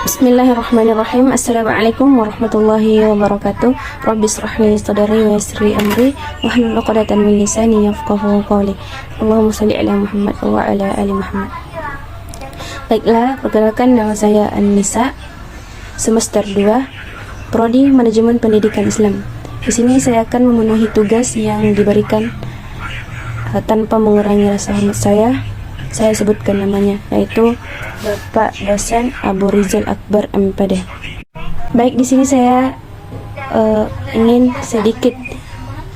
Bismillahirrahmanirrahim. Assalamualaikum warahmatullahi wabarakatuh. Rabbi shrah li sadri wa yassir li amri wahlul 'uqdatam min lisani yafqahu qawli. Allahumma shalli ala Muhammad wa ala ali Muhammad. Baiklah, perkenalkan, nama saya An-Nisa, semester 2, Prodi Manajemen Pendidikan Islam. Di sini saya akan memenuhi tugas yang diberikan tanpa mengurangi rasa hormat saya. Saya sebutkan namanya, yaitu Bapak Dosen Abu Rizal Akbar MPD. Baik, di sini saya ingin sedikit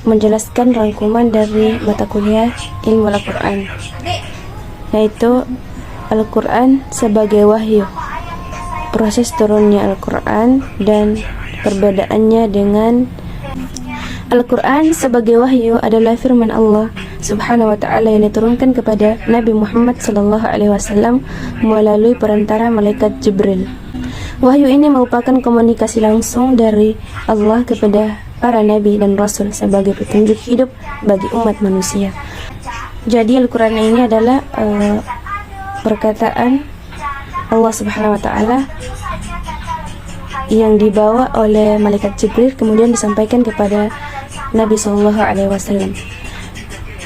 menjelaskan rangkuman dari mata kuliah Ilmu Al-Quran, yaitu Al-Quran sebagai wahyu, proses turunnya Al-Quran dan perbedaannya dengan Al-Quran sebagai wahyu adalah firman Allah Subhanahu wa ta'ala yang diturunkan kepada Nabi Muhammad SAW melalui perantara malaikat Jibril. Wahyu ini merupakan komunikasi langsung dari Allah kepada para nabi dan rasul sebagai petunjuk hidup bagi umat manusia. Jadi Al-Quran ini adalah perkataan Allah Subhanahu wa ta'ala yang dibawa oleh malaikat Jibril kemudian disampaikan kepada Nabi SAW.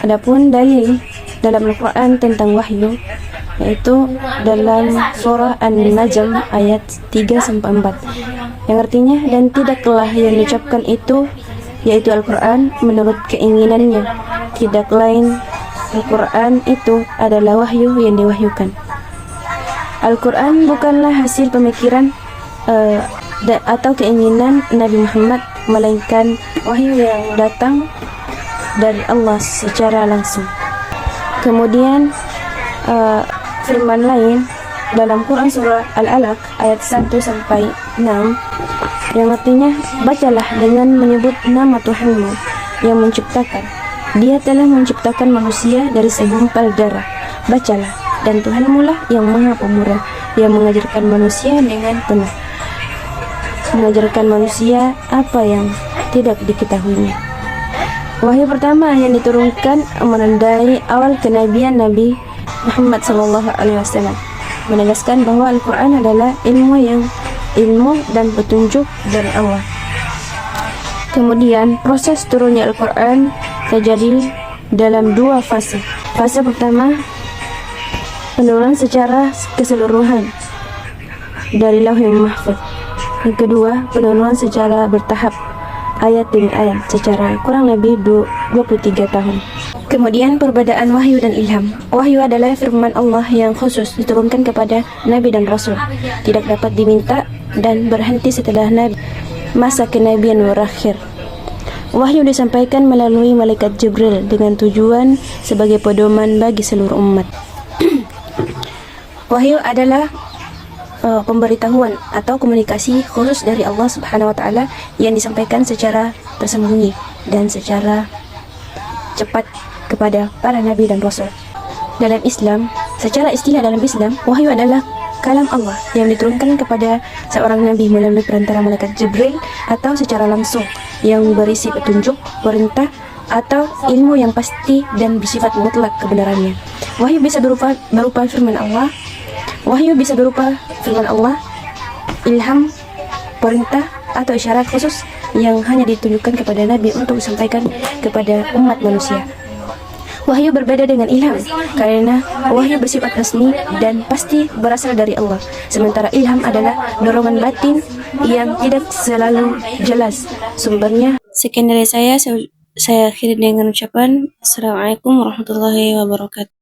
Adapun dalil dalam Al-Quran tentang wahyu, yaitu dalam surah An-Najm ayat 3-4, yang artinya, dan tidaklah yang diucapkan itu, yaitu Al-Quran, menurut keinginannya, tidak lain Al-Quran itu adalah wahyu yang diwahyukan. Al-Quran bukanlah hasil pemikiran atau keinginan Nabi Muhammad, melainkan wahyu yang datang dari Allah secara langsung. Kemudian firman lain dalam Quran surah Al-Alaq ayat 1-6 yang artinya, bacalah dengan menyebut nama Tuhanmu yang menciptakan. Dia telah menciptakan manusia dari segumpal darah. Bacalah, dan Tuhanmu lah yang Maha Pemurah, yang mengajarkan manusia dengan penuh, mengajarkan manusia apa yang tidak diketahuinya. Wahyu pertama yang diturunkan menandai awal kenabian Nabi Muhammad SAW, menegaskan bahwa Al-Quran adalah ilmu dan petunjuk dari Allah. Kemudian proses turunnya Al-Quran terjadi dalam dua fase. Fase pertama, penurunan secara keseluruhan dari Lauhul Mahfuz. Yang kedua, penurunan secara bertahap, ayat demi ayat, secara kurang lebih 23 tahun. Kemudian perbedaan wahyu dan ilham. Wahyu adalah firman Allah yang khusus diturunkan kepada Nabi dan Rasul, tidak dapat diminta dan berhenti setelah Nabi, masa kenabian berakhir. Wahyu disampaikan melalui malaikat Jibril dengan tujuan sebagai pedoman bagi seluruh umat. Wahyu adalah pemberitahuan atau komunikasi khusus dari Allah Subhanahu wa ta'ala yang disampaikan secara tersembunyi dan secara cepat kepada para nabi dan rasul. Dalam Islam, secara istilah dalam Islam, wahyu adalah kalam Allah yang diturunkan kepada seorang nabi melalui perantara malaikat Jibril, atau secara langsung yang berisi petunjuk, perintah, atau ilmu yang pasti dan bersifat mutlak kebenarannya. Wahyu bisa berupa firman Allah. Wahyu bisa berupa firman Allah, ilham, perintah, atau isyarat khusus yang hanya ditunjukkan kepada Nabi untuk disampaikan kepada umat manusia. Wahyu berbeda dengan ilham karena wahyu bersifat resmi dan pasti berasal dari Allah, sementara ilham adalah dorongan batin yang tidak selalu jelas sumbernya. Sekian dari saya akhiri dengan ucapan Assalamualaikum warahmatullahi wabarakatuh.